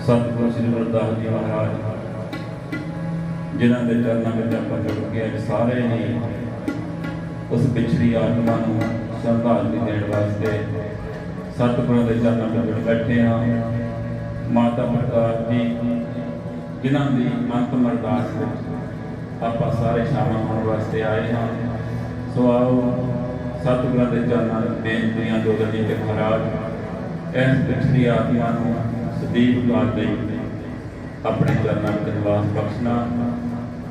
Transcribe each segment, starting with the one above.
सतगुरु श्री गुरदास जी महाराज जिन्हों के चरणों में आप जुड़ के सारे ही उस पिछड़ी आत्मा को श्रद्धांजलि देने वास्ते सतगुरु के चरणों में जुड़ बैठे हाँ। माता प्रकाश जी जिन्हों की अंतिम अरदास आप सारे शामिल होने वास्ते आए हाँ। सो आओ सतगुरु के चरणों में बेनतियां दो गली के महाराज इस पिछली आत्मा को सदीप काल अपने चरणों में निवास बख्शना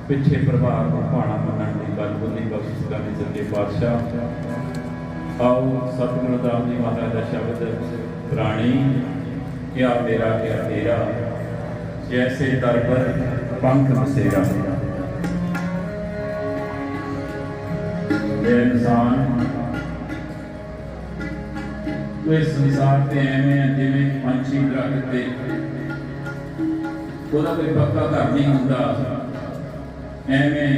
पिछे प्रभाव को भाणा मनन की गल बोली बख्शिश करनी सच्चे पातशाह। आओ सतगुरु दास जी महाराज का शब्द प्राणी क्या मेरा क्या तेरा जैसे दर पर पंख बसेरा। ये इंसान तो इस संसार से एवं जिमें पंछी दरख्त से कोई पक्का घर नहीं होंदा एवं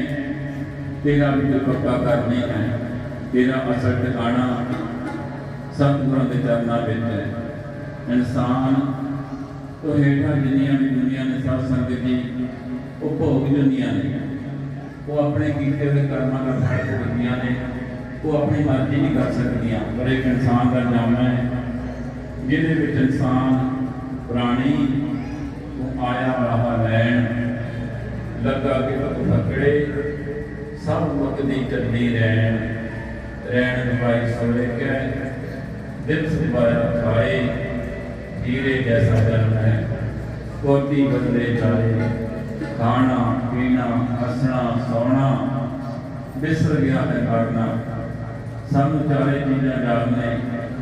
तेरा भी कोई पक्का घर नहीं है। तेरा असल ठिकाना सतगुरों के चरणों में है। इंसान तो हेठा जिन्नियां भी दुनिया ने साथ संगत जी वो भोग दुनिया ने वो अपने कीते हुए कर्मां का फल भोगदियां ने वो अपनी मर्जी नहीं कर सकती। पर एक इंसान का नाम है जिन्हें इंसान प्राणी वो आया रहा लैन लगा के पकड़े सब मुकदी चलती रैन रैन दवाई सोले के दिल सुबाया खाए हीरे जैसा जन्म है कोटी बदले जाए खाना पीना हंसना सोना बिसर गया है करना सानू चारे चीज़ां जाने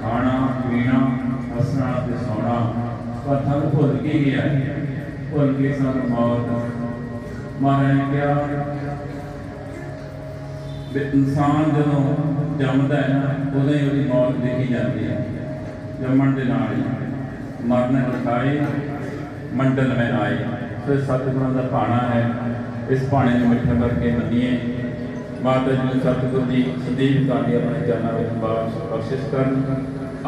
खाना पीना हंसना ते सोना पर थानू भुल के गया भुल के सानू मौत। महाराज ने कहा इंसान जो जमदा है ना उदों ही उसकी मौत देखी जाती है। जमन के नाल ही मरने लिखाए मंडल में आए। फिर सतगुरों का भाणा है। इस भाणे को मिठा करके मनीए माता जी सतगुरु जी सदीप काली अपने चरणों में बख्शिश कर।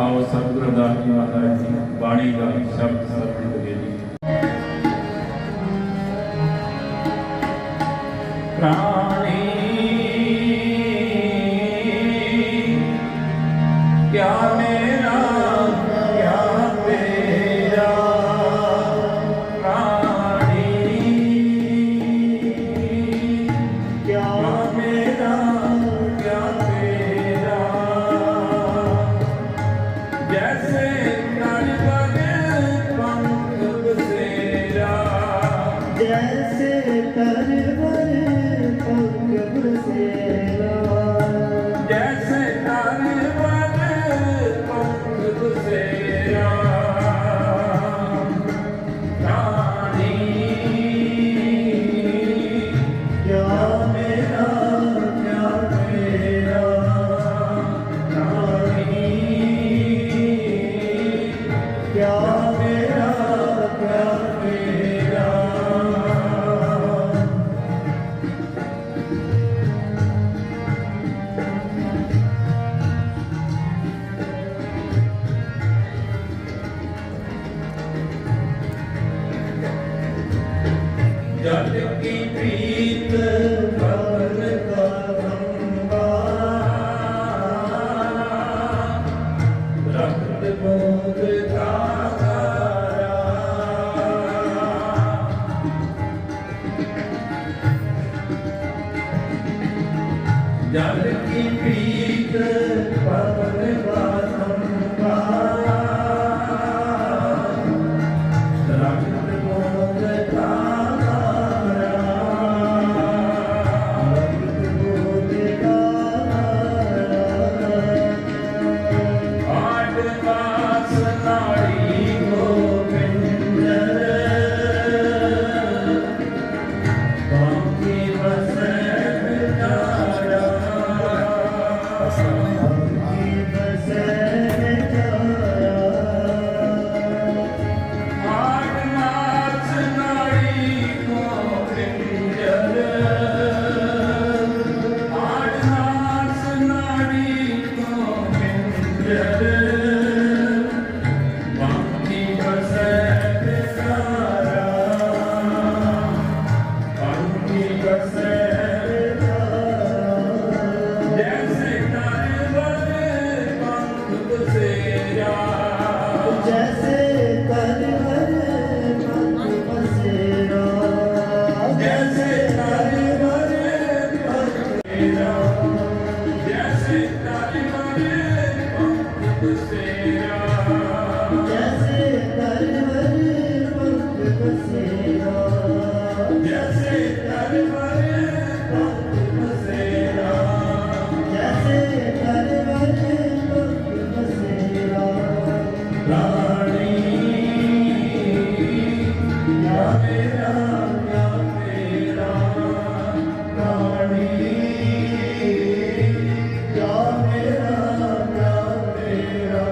आओ सतगुरु दास जी महाराज जी बाणी का शब्द श्रवण करिए जी। प्राणी क्या मेरा क्या तेरा प्राणी क्या मेरा क्या तेरा जैसे तन पर पंख बसेरा जैसे तन पर पंख बसेरा जैसे तन पर पंख बसेरा प्राणी क्या मेरा क्या तेरा प्राणी क्या मेरा क्या तेरा। जल की प्रीत पवन का गंगा रक्त बूंद का धारा जल की प्रीत पवन का गंगा रक्त बूंद का धारा जैसे तरवर पंख बसेरा, जैसे तरवर पंख बसेरा, जैसे तरवर पंख बसेरा, जैसे तरवर पंख बसेरा, जैसे तरवर पंख बसेरा, जैसे तरवर पंख बसेरा। रानी क्या मेरा क्या तेरा, रानी क्या मेरा क्या तेरा।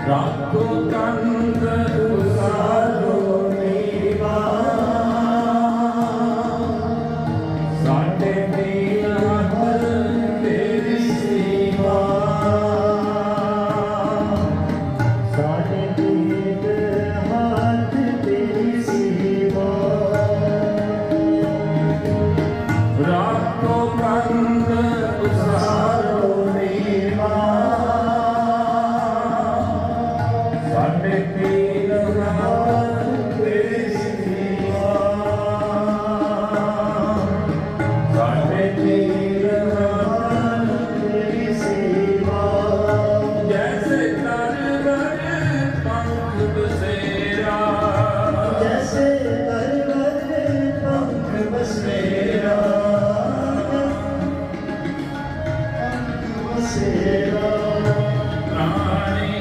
रातो कंद उसारो नीवा, साढ़े तीन हर तेरी सीमा, साढ़े तीन हाथ तेरी सीमा। रातो कंद उसारो नीवा, साढ़े तीन हर तेरी सीमा, साढ़े तीन हर तेरी सीमा। जैसे तरवर पंख बसेरा, जैसे तरवर पंख बसेरा, बसेरा। रानी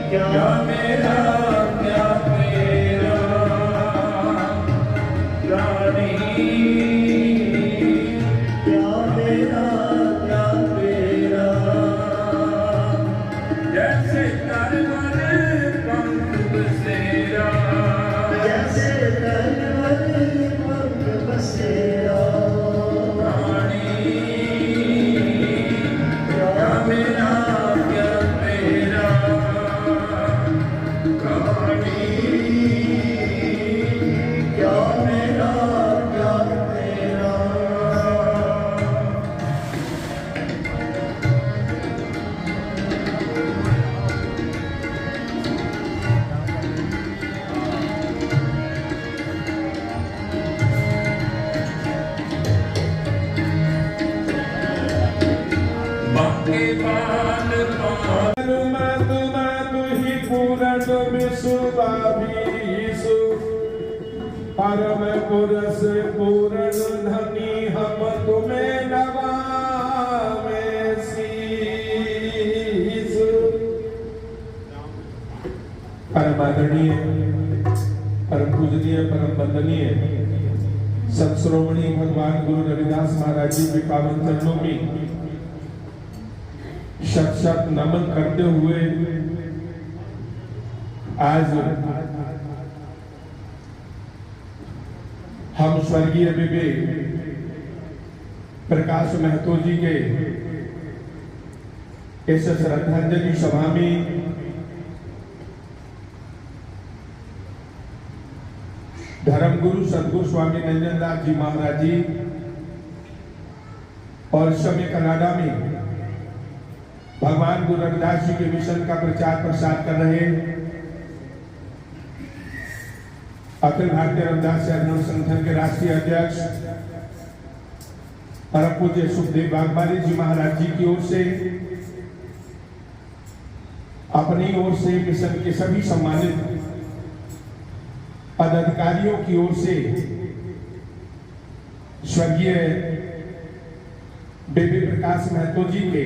क्या क्या मेरा क्या तेरा, रानी क्या मेरा क्या तेरा। जैसे तरवर पंख बसेरा, जैसे तरवर पंख बसेरा। रानी क्या मेरा क्या तेरा, रानी क्या मेरा क्या तेरा। बाके बाल पाल ही पूरण विश्वाभीषु, परम पुरष पूरण धनी हम तुम्हें नवामे शीश। परम आदरणीय, परम पूजनीय, परम वंदनीय संत शिरोमणि भगवान गुरु रविदास महाराज जी के पावन चरणों में शत शत नमन करते हुए आज हम स्वर्गीय विवेक प्रकाश महतो जी के इस श्रद्धांजलि सभा में धर्मगुरु सदगुरु स्वामी नंदनदास जी महाराज जी और इस समय कनाडा में भगवान गुरु रविदास जी के मिशन का प्रचार प्रसार कर रहे अखिल भारतीय रविदास आंदोलन संगठन के राष्ट्रीय अध्यक्ष परम पूज्य सुखदेव बागवानी जी महाराज जी की ओर से, अपनी ओर से मिशन के सभी सम्मानित पदाधिकारियों की ओर से स्वर्गीय बेबी प्रकाश महतो जी के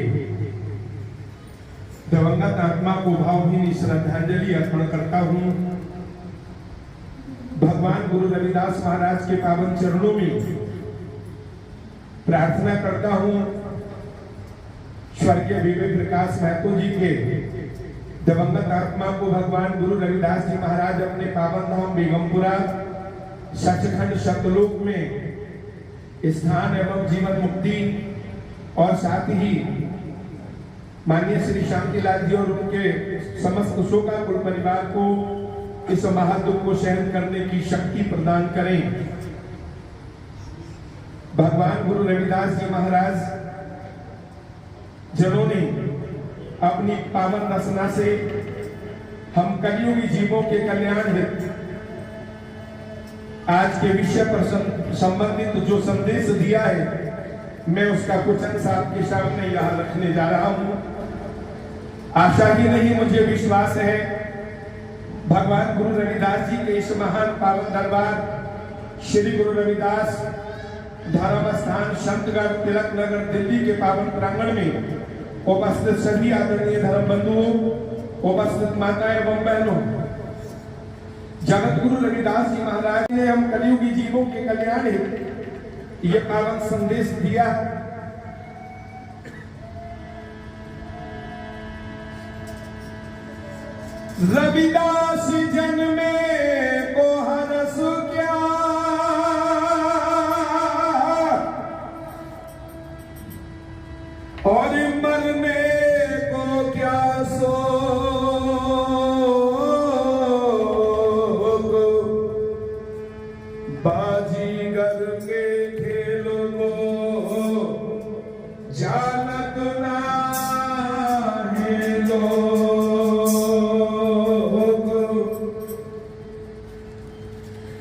दिवंगत आत्मा को भावभीनी श्रद्धांजलि अर्पण करता हूं। भगवान गुरु रविदास महाराज के पावन चरणों में प्रार्थना करता हूं, स्वर्गीय बेबी प्रकाश महतो जी के दिवंगत आत्मा को भगवान गुरु रविदास जी महाराज अपने पावन धाम बेगमपुरा सचखंड सतलोक में स्थान एवं जीवन मुक्ति और साथ ही माननीय श्री शांतिलाल जी और उनके समस्त शोकाकुल परिवार को इस महादुख को सहन करने की शक्ति प्रदान करें। भगवान गुरु रविदास जी महाराज जिन्होंने अपनी पावन रचना से हम कलियुगी जीवों के कल्याण हेतु आज के विषय पर संबंधित जो संदेश दिया है, मैं उसका कुछ अंश आपके सामने यहाँ रखने जा रहा हूँ। आशा ही नहीं, मुझे विश्वास है भगवान गुरु रविदास जी के इस महान पावन दरबार श्री गुरु रविदास धर्म स्थान संतगढ़ तिलक नगर दिल्ली के पावन प्रांगण में उपस्थित सभी आदरणीय धर्म बंधुओं, उपस्थित माताएं एवं बहनों, जगत गुरु रविदास जी महाराज ने हम कलियुगी जीवों के कल्याण हेतु ये पावन संदेश दिया। रविदास जन्मे को हरस क्या, और मरने को क्या शोक, बाजीगर के खेलों को जानत नाहीं लोग।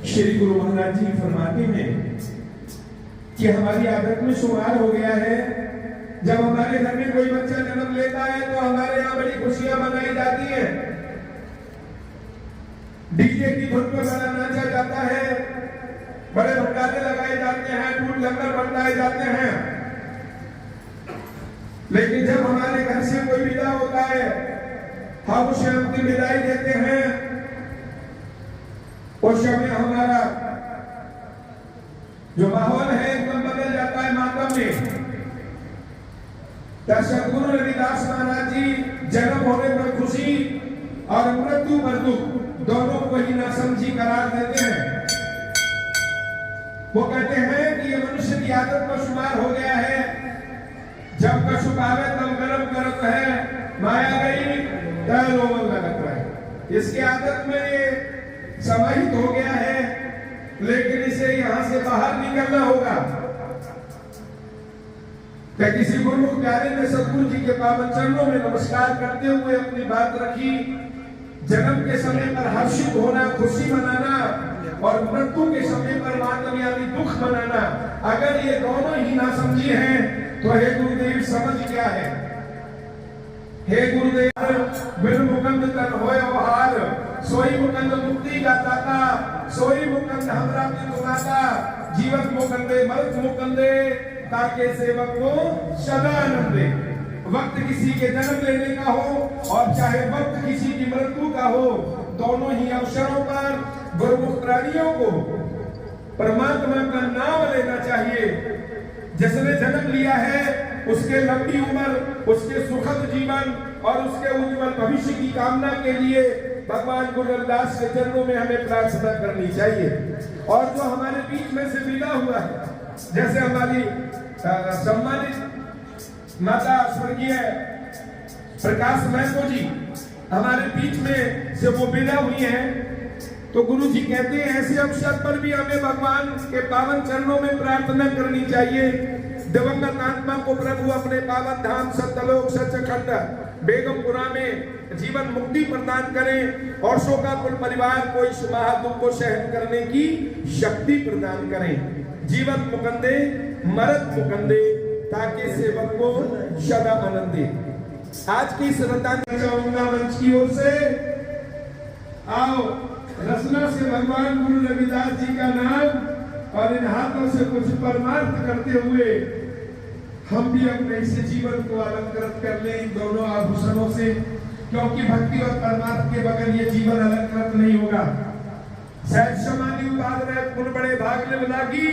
श्री गुरु महाराज जी फरमाते हैं कि हमारी आदत में शुमार हो गया है, जब हमारे घर में कोई बच्चा जन्म लेता है तो हमारे यहाँ बड़ी खुशियां मनाई जाती हैं, डीजे की धुन पर गाना नाचा जाता है, बड़े भंडारे लगाए जाते हैं, फूल लंगर बरताए जाते हैं। लेकिन जब हमारे घर से कोई विदा होता है, हम उसे अंतिम विदाई देते हैं, उस समय हमारा जो माहौल है एकदम बदल जाता है मातम में। सदगुरु रविदास महाराज जी जन्म होने पर खुशी और मृत्यु पर दुख दोनों को ही नासमझी करार देते हैं। वो कहते हैं कि ये मनुष्य की आदत का शुमार हो गया है, जब कशुक आवे तब गरम करत है, माया गई तय रोमन लगत है। इसकी आदत में ये समाहित हो गया है, लेकिन इसे यहाँ से बाहर निकलना होगा। किसी गुरु प्यारे ने सदगुरु जी के पावन चरणों में नमस्कार करते हुए अपनी बात रखी। जन्म के समय पर हर्षित होना, खुशी मनाना, और मृत्यु के समय पर मातम यानी दुख मनाना, अगर ये दोनों ही ना समझी हैं तो हे गुरुदेव समझ क्या है। हे गुरुदेव बिन मुकंद तन होय हार, सोई मुकंद मुक्ति का दाता, सोई मुकंद हमरा पितुमाता, जीवन मुकंदे मृत मुकंदे, ताकि सेवक को सदा आनंद दे। वक्त किसी के जन्म लेने का हो और चाहे वक्त किसी की मृत्यु का हो, दोनों ही अवसरों पर गुरुमुख प्राणियों को परमात्मा का नाम लेना चाहिए। जिसने जन्म लिया है उसके लंबी उम्र, उसके सुखद जीवन और उसके उज्जवल भविष्य की कामना के लिए भगवान गुरु रविदास के चरणों में हमें प्रार्थना करनी चाहिए। और जो हमारे बीच में से विदा हुआ है, जैसे हमारी सम्मानित माता स्वर्गीय प्रकाश महतो जी हमारे बीच में से वो विदा हुई हैं, तो गुरु जी कहते हैं ऐसे अवसर पर भी हमें भगवान के पावन चरणों में प्रार्थना करनी चाहिए। दिवंगत आत्मा को प्रभु अपने पावन धाम सत्यलोक सचखंड बेगमपुरा में जीवन मुक्ति प्रदान करें और शोकाकुल परिवार को इस महादुख को सहन करने की शक्ति प्रदान करें। जीवन मुकंदे मरत मुकंदे, ताकि सेवक को सदा आनंद दे। आज की श्रद्धा चाहूंगा मंच की ओर से, आओ रचना से भगवान गुरु रविदास जी का नाम और इन हाथों से कुछ परमार्थ करते हुए हम भी अपने इस जीवन को अलंकृत कर लें इन दोनों आभूषणों से, क्योंकि भक्ति और परमार्थ के बगैर ये जीवन अलंकृत नहीं होगा। सहज समाधि उतार रहे पुन बड़े भाग ले लागी,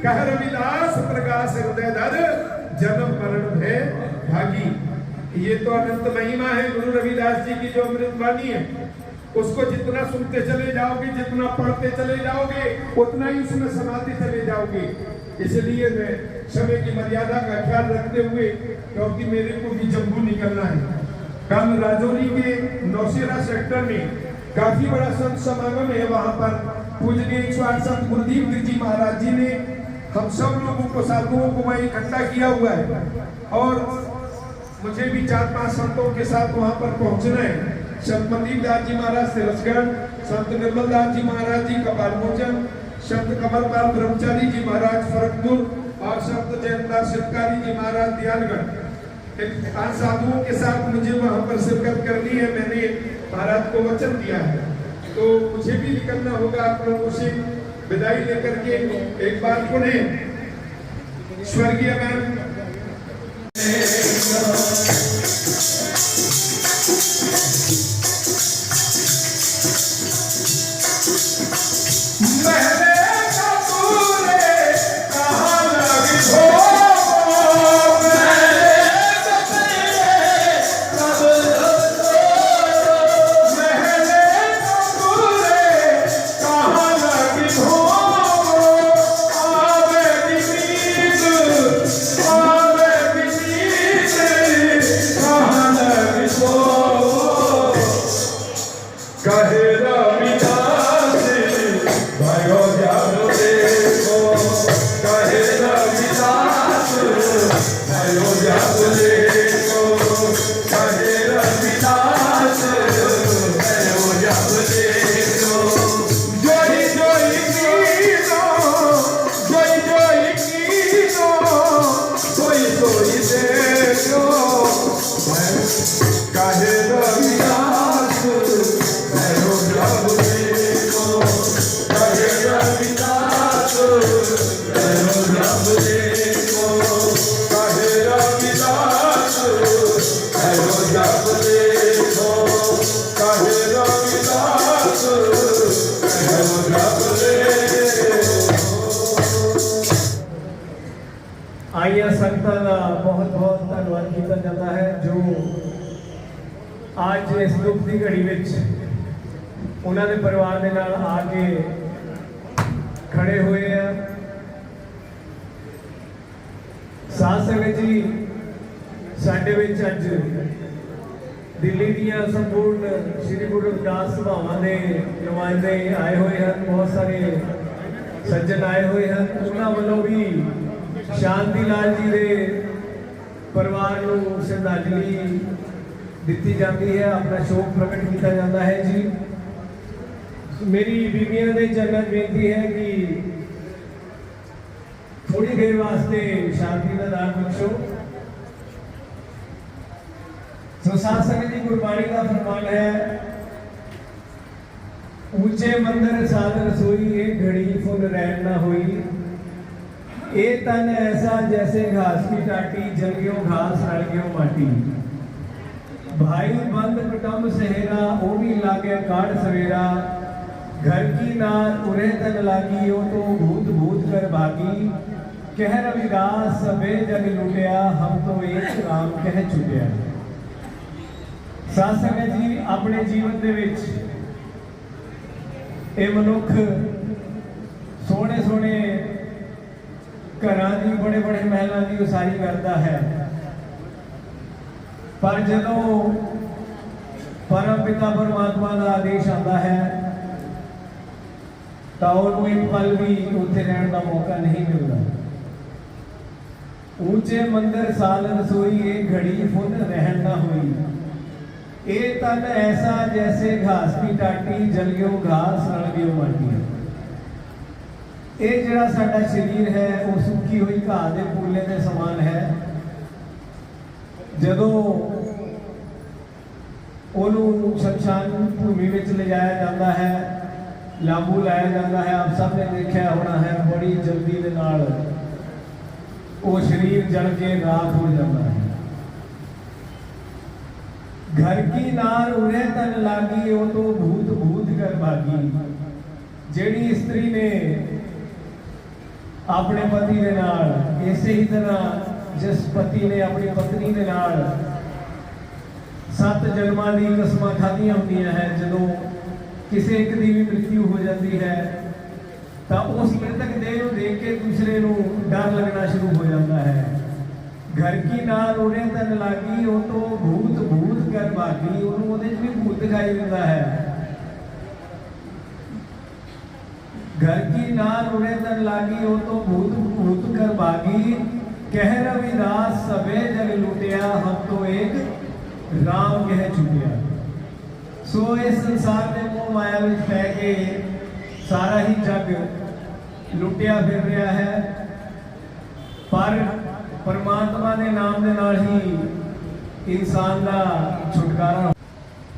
कह रविदास प्रकाश हृदय धर, जन्म मरण है भागी। ये तो अनंत महिमा है गुरु रविदास जी की जो अमृत वाणी है, उसको जितना सुनते चले जाओगे, जितना पढ़ते चले जाओगे, उतना ही उसमें समाते चले जाओगे। इसलिए मैं समय की मर्यादा का ख्याल रखते हुए क्योंकि मेरे को भी जम्मू निकलना है। कल राजौरी के नौशेरा सेक्टर में काफी बड़ा संत समागम है। वहां पर पूजनीय 108 संत गुरुदीप गिर जी महाराज जी ने हम सब लोगों को, साधुओं को वहीं इकट्ठा किया हुआ है और मुझे भी 4-5 संतों के साथ वहां पर पहुंचना है। संत मनदीप दास जी महाराज तिरसगढ़, संत निर्मल दास जी महाराज जी कपालमोचन, संत कमलपाल ब्रह्मचारी जी महाराज फरकपुर और संत जयंतदास शिवकारी जी महाराज दियालगढ़। 5 साधुओं के साथ मुझे वहां पर शिरकत करनी है। मैंने महाराज को वचन दिया है, तो मुझे भी निकलना होगा। आप लोगों से विदाई लेकर के एक बार पुनः स्वर्गीय मैम आइया संगतां का बहुत बहुत धन्यवाद किया जाता है जो आज इस दुख की घड़ी में उन्होंने परिवार के नाल आके खड़े हुए हैं। साध संगत जी साडे विच अज दिल्ली दियां संपूर्ण श्री गुरु रविदास सभावां दे नुमाइंदे आए हुए हैं। बहुत सारे सज्जन आए हुए हैं। उन्होंने वालों भी शांति लाल जी के परिवार को श्रद्धांजलि दी जाती है, अपना शोक प्रकट किया जाता है। जी मेरी बीबियां ने चरणों बेनती है कि थोड़ी देर वास्ते शांति का दान बख्शो। तो साध संगत जी गुरबाणी का फरमान है, ऊंचे मंदिर साध रसोई एक घड़ी फुल रैन ना हुई। ए तन ऐसा जैसे घास की टाटी, जल गयो घास रल गयो माटी। भाई बंद कुटुंब सहेरा, ओ भी लागे काट सवेरा। घर की नार उरे तन लागी, ओ तो भूत भूत कर भागी। कह रविदास सबे जग लुटिया, हम तो एक राम कह चुकिया। साध संगत जी अपने जीवन दे विच ए मनुख सोहने सोहने घरां दी बड़े बड़े महलों की उसारी करता है, पर जदों परम पिता परमात्मा का आदेश आता है तो उन्होंने एक पल भी उत्थे रहने का मौका नहीं मिलता। ऊंचे मंदिर साल रसोई, एक घड़ी फुल रहन ना हुई। ए तन ऐसा जैसे घास की टाटी, जल गयो घास रल गयो माटी। ਇਹ ਜਿਹੜਾ ਸਾਡਾ ਸਰੀਰ ਹੈ ਉਹ ਸੁੱਕੀ ਹੋਈ ਘਾਹ ਦੇ ਪੂਲੇ ਦੇ ਸਮਾਨ ਹੈ। ਜਦੋਂ ਉਹਨੂੰ ਸ਼ਮਸ਼ਾਨ ਭੂਮੀ ਵਿੱਚ ਲਿਜਾਇਆ ਜਾਂਦਾ ਹੈ, ਲਾਂਬੂ ਲਾਇਆ ਜਾਂਦਾ ਹੈ, ਆਪ ਸਭ ਨੇ ਦੇਖਿਆ ਹੋਣਾ ਹੈ, ਬੜੀ ਜਲਦੀ ਦੇ ਨਾਲ ਉਹ ਸਰੀਰ ਜਲ ਕੇ ਰਾਖ ਹੋ ਜਾਂਦਾ ਹੈ। घर की नार उरे तन लागी, वो तो भूत भूत कर भागी। जेड़ी स्त्री ने अपने पति के नाल इसे ही तरह जिस पति ने अपनी पत्नी के नाल 7 जन्मां दी कसमां खादियां होंदियां है, जदों किसी एक दी भी मृत्यु हो जाती है तो उस मृतक देह को देख के दूसरे को डर लगना शुरू हो जाता है। घर की नाल उड़े तन लागी वो तो भूत भूत कर भागी ਉਹਦੇ ਚ ਵੀ ਭੂਤ ਦਿਖਾਈ ਦਿੰਦਾ ਹੈ घर की नाल उड़े तन लागी वो तो भूत भूत कर भागी कह रविदास सबे जग लुटिया हम तो एक राम कह छुटिया। सो इस संसार के मोह माया में पै के सारा ही जग लुटिया फिर रहा है पर परमात्मा के नाम के नाल ही इंसान का छुटकारा।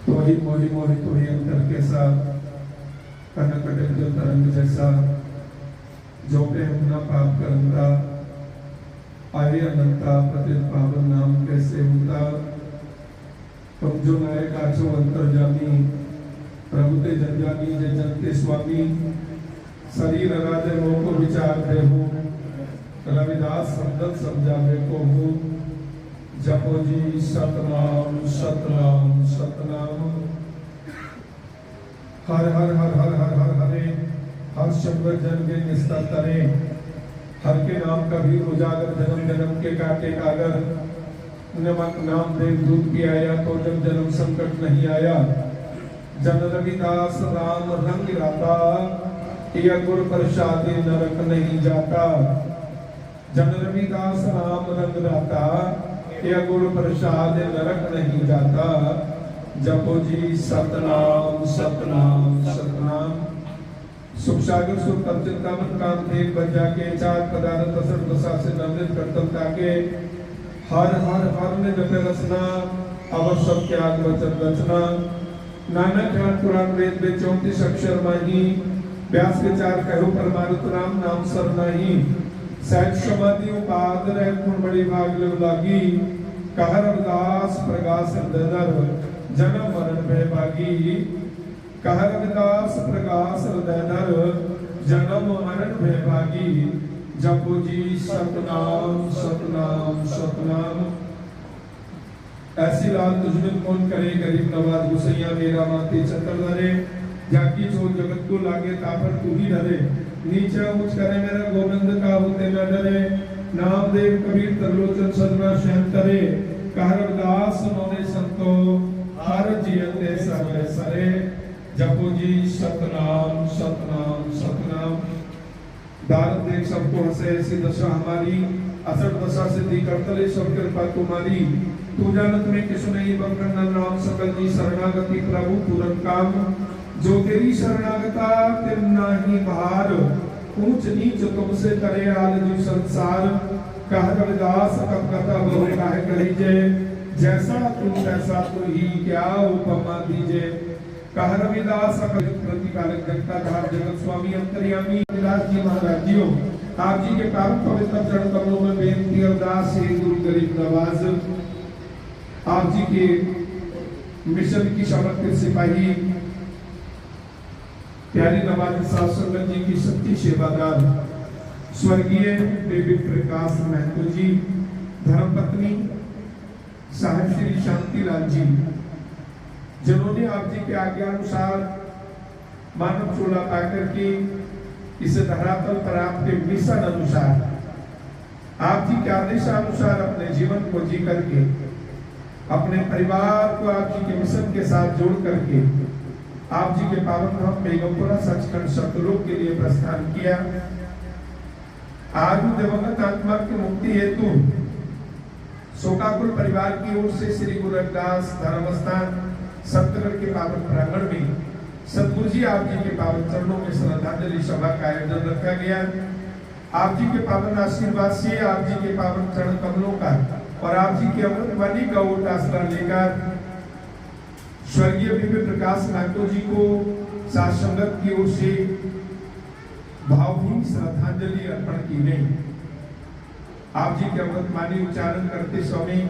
तो ही मोही मोही तो ही अंतर के साथ कनक जो तरंग जैसा जो प्रेम न पाप करंदा आर्य अनंता प्रतित पावन नाम कैसे होता तुम जो नए काचो अंतर्जामी प्रभु ते जनजानी जय जनते स्वामी शरीर राजे मोह को विचार दे हो रविदास संदत समझावे को हो जपो जी सतनाम सतनाम सतनाम हर हर हर हर हर हर हरे हर शब्द जन के निस्तर तरे हर के नाम का भी उजागर जन्म जन्म के काटे कागर नमक नाम देव दूध भी आया तो जब जन्म संकट नहीं आया जन रविदास राम रंग राता यह गुर प्रसादे नरक नहीं जाता जन रविदास राम रंग राता यह गुर प्रसादे नरक नहीं जाता। जपो जी सतनाम सतनाम सतनाम सुख सागर सुख तपचिंतामन काम देव बजा के चार पदार्थ असर दशा से नवनित करतम ताके हर हर हर ने जपे रचना अवश्य त्याग वचन रचना नानक ज्ञान पुराण वेद में 34 अक्षर माही व्यास के चार कहो परमार्थ राम नाम सर नहीं सहज समाधि उपाद रह गुण बड़ी भाग लग लागी कहर अवदास प्रकाश दनर जन्म मरण भय भागी कहर रविदास प्रकाश हृदय नर जन्म मरण भय भागी जपो जी सतनाम सतनाम सतनाम। ऐसी लाल तुझमें कौन करे गरीब नवाज गुसैया मेरा माते चतर धरे जाकी जो जगत को लागे तापर तू ही डरे नीचे उच्च करे मेरा गोविंद का होते न डरे नाम देव कबीर तरलोचन सदना शहन करे कहर रविदास नौने संतो हर जियते सर्वे सरे जपो जी सतनाम सतनाम सतनाम। दारद देख सबको हंसे ऐसी दशा हमारी असर दशा सिद्धि करतले सब कृपा तुम्हारी तू जानत में किस नहीं बंकन नाम सकल जी शरणागति प्रभु पूरन काम जो तेरी शरणागता तिम नाही बहार ऊंच नीच तुमसे करे आल जीव संसार कह रविदास कब कथा बहु काहे करीजे जैसा तू तैसा तू ही क्या उपमा दीजे कह रविदास प्रतिपालक जनता धार जगत स्वामी अंतर्यामी विलास जी महाराज जी आप जी के पावन पवित्र चरण कमलों में बेनती अरदास है गुरु गरीब नवाज आप जी के मिशन की समर्पित सिपाही प्यारी नवाज साहब संगत जी की सच्ची सेवादार स्वर्गीय बेबी प्रकाश महतो जी धर्मपत्नी साहब श्री शांतिलाल जी जिन्होंने आप जी के आज्ञा अनुसार मानव चोला पाकर के इस धरातल पर आपके मिशन अनुसार आप जी के आदेशानुसार अपने जीवन को जी करके अपने परिवार को आप जी के मिशन के साथ जोड़ करके आप जी के पावन धाम बेगमपुरा सचखंड सतलोक के लिए प्रस्थान किया। आज दिवंगत आत्मा की मुक्ति हेतु शोकाकुल परिवार की ओर से श्री गुरु रविदास धर्मस्थान सतगढ़ के पावन प्रांगण में सतगुरु जी आप जी के पावन चरणों में श्रद्धांजलि सभा का आयोजन रखा गया। आप जी के पावन आशीर्वाद से आप जी के पावन चरण कमलों का और आप जी की अमृतवाणी का ओट आसरा लेकर स्वर्गीय बेबी प्रकाश महतो जी को साथ संगत की ओर से भावभीनी श्रद्धांजलि अर्पण की गई। आप जी के अमृतवाणी उच्चारण करते समय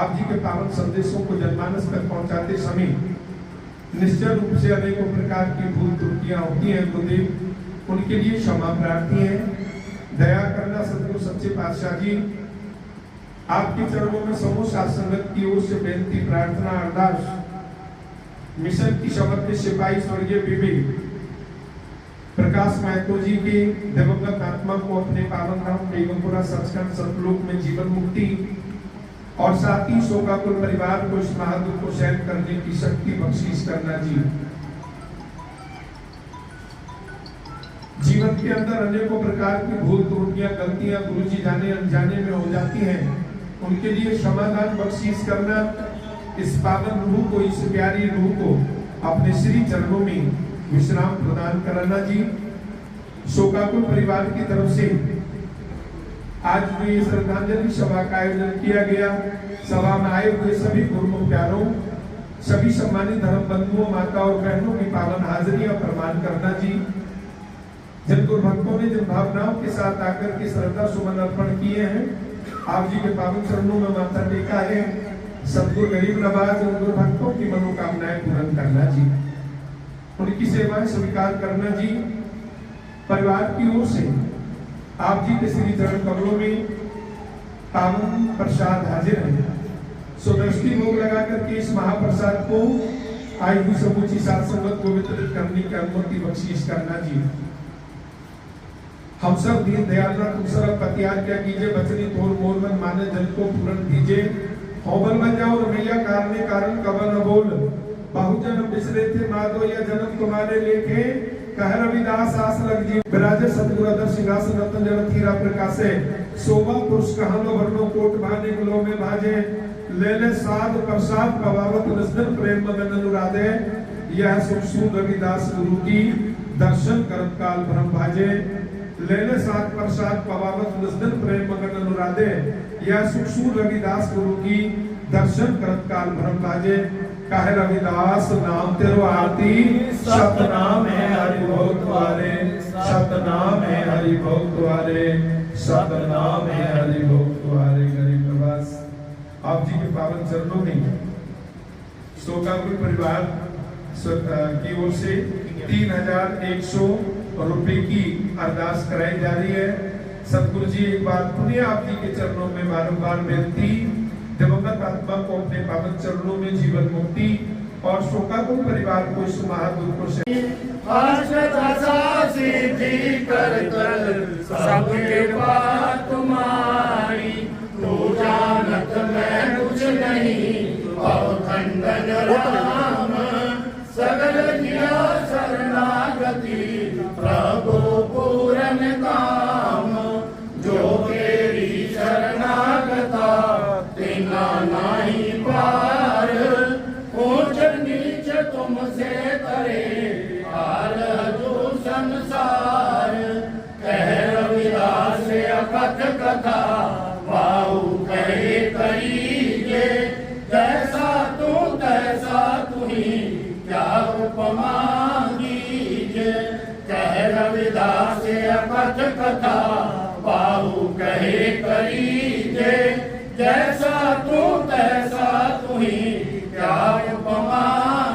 आप जी के पावन संदेशों को जनमानस तक पहुंचाते समय निश्चय रूप से अनेकों प्रकार की भूल त्रुटियां होती हैं गुरुदेव उनके लिए क्षमा प्रार्थी है। दया करना सतगुरु सच्चे पातशाह जी आपके चरणों में समूह साथ संगत की ओर से बेनती प्रार्थना अरदास मिशन की समर्पित सिपाही स्वर्गीय बीबी प्रकाश महतो जी की दिवंगत आत्मा को अपने पावन धाम बेगमपुरा सचखंड सतलोक में जीवन मुक्ति और साथ ही शोकाकुल परिवार को इस महादुख को सहन करने की शक्ति बख्शीश करना जी। जीवन के अंदर अनेकों प्रकार की भूल त्रुटियां गलतियां गुरुजी जाने अनजाने में हो जाती हैं, उनके लिए समाधान बख्शीश करना, इस पावन रूह को, इस प्यारी रूह को अपने श्री चरणों में विश्राम प्रदान कराना जी। शोकाकुल परिवार की तरफ से आज जो ये श्रद्धांजलि सभा का आयोजन किया गया, सभा में आए हुए सभी गुरुमुख प्यारों, सभी सम्मानित धर्म बंधुओं, माता और बहनों की पावन हाजिरियां प्रदान करना जी। जिन गुरु भक्तों ने जिन भावनाओं के साथ आकर के श्रद्धा सुमन अर्पण किए हैं, आप जी के पावन चरणों में माथा टेका है, सदगुरु गरीब नवाज उन गुरु भक्तों की मनोकामनाएं पूर्ण करना जी, उनकी सेवाएं स्वीकार करना जी। परिवार की ओर से आप जी के श्री चरण कमलों में पावन प्रसाद हाजिर है, सुदृष्टि भोग लगा करके इस महाप्रसाद को आई हुई समूची सात संगत को वितरित करने की अनुमति बख्शीश करना जी। हम सब दीन दयाल तुम सब पतियार क्या कीजिए, बचनी तोड़ मोर मन माने जन को पूर्ण दीजिए। होबल बन जाओ रमैया कारने कारण कबल न बोल, बहु जन्म बिसरे थे माधो या जन्म तुम्हारे लेखे, कह रविदास आस लग जी। विराजे सतगुरु अदर सिंहासन रत्न जन थीरा प्रकाशे, शोभा पुरुष कहनो वर्णो कोट भाने गुलो में भाजे, ले ले साध प्रसाद पवावत निस्दन प्रेम मगन अनुराधे, यह सुख रविदास गुरु की दर्शन करत काल भ्रम भाजे। लेले सात प्रसाद पवावत निस्दन प्रेम मगन अनुराधे, यह सुख रविदास गुरु की दर्शन करत काल भ्रम भाजे। कहे रविदास नाम तेरो आरती, सतनाम है हरि भोग द्वारे, सतनाम है हरि भोग द्वारे, सतनाम है हरि भोग द्वारे। गरीब नवाज आप जी के पावन चरणों में शोकाकुल परिवार की ओर से 3100 रुपए की अरदास कराई जा रही है। सतगुरु जी एक बार पुनः आप जी के चरणों में बारंबार बेनती, दिवंगत आत्मा को अपने पावन चरणों में जीवन मुक्ति और शोकाकुल परिवार को इस महादुख को सिद्धि कर सबके बात तुम्हारी, तू जानत मैं कुछ नहीं और खंडन राम, सगल किया शरणागति प्रभु पूरन काम, जो तेरी शरणागता तिना नहीं पार, ऊंच नीच तुमसे करे हार जो संसार। कह रविदास अकथ कथा बाहु कहे करीजे, जैसा तू तैसा तू ही क्या उपमा दीजे। कह रविदास अकथ कथा बाहु कहे करीजे, जैसा तू तैसा तू ही क्या उपमा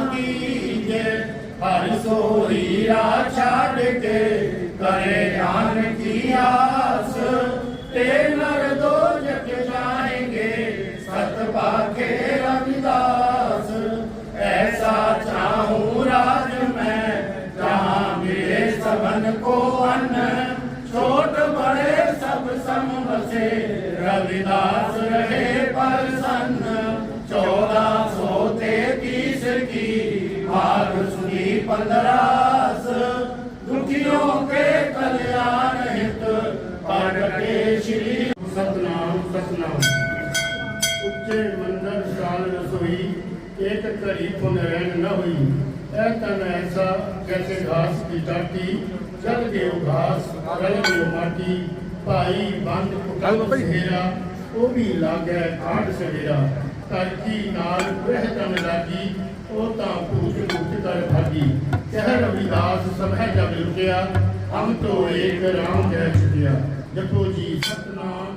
दीजे। हर सोईरा छाड़ के करे ज्ञान की आस, ते नर दो जग जाएंगे सतबा के रविदास। ऐसा चाहूं राज में जहाँ मिले सबन को अन्न, छोट बड़े सब सम बसे रविदास रहे प्रसन्न। 1433 की भाग सुनी 15 दुखियों के कल्याण हित पढ़ के श्री सतनाम सतनाम। उच्चे मंदिर साल रसोई, एक घड़ी पुन रहन न हुई। ऐ तन ऐसा जैसे घास की टाटी, चल गयो घास गल गयो माटी। भाई बंद पुकल सहेरा, ओ भी लागे आड़ सवेरा। करकी नाल वह तन लागी, ओ ता पूछ पूछ कर भागी। कह रविदास समय जब लुटिया, हम तो एक राम कह चुकिया। जपो जी सतनाम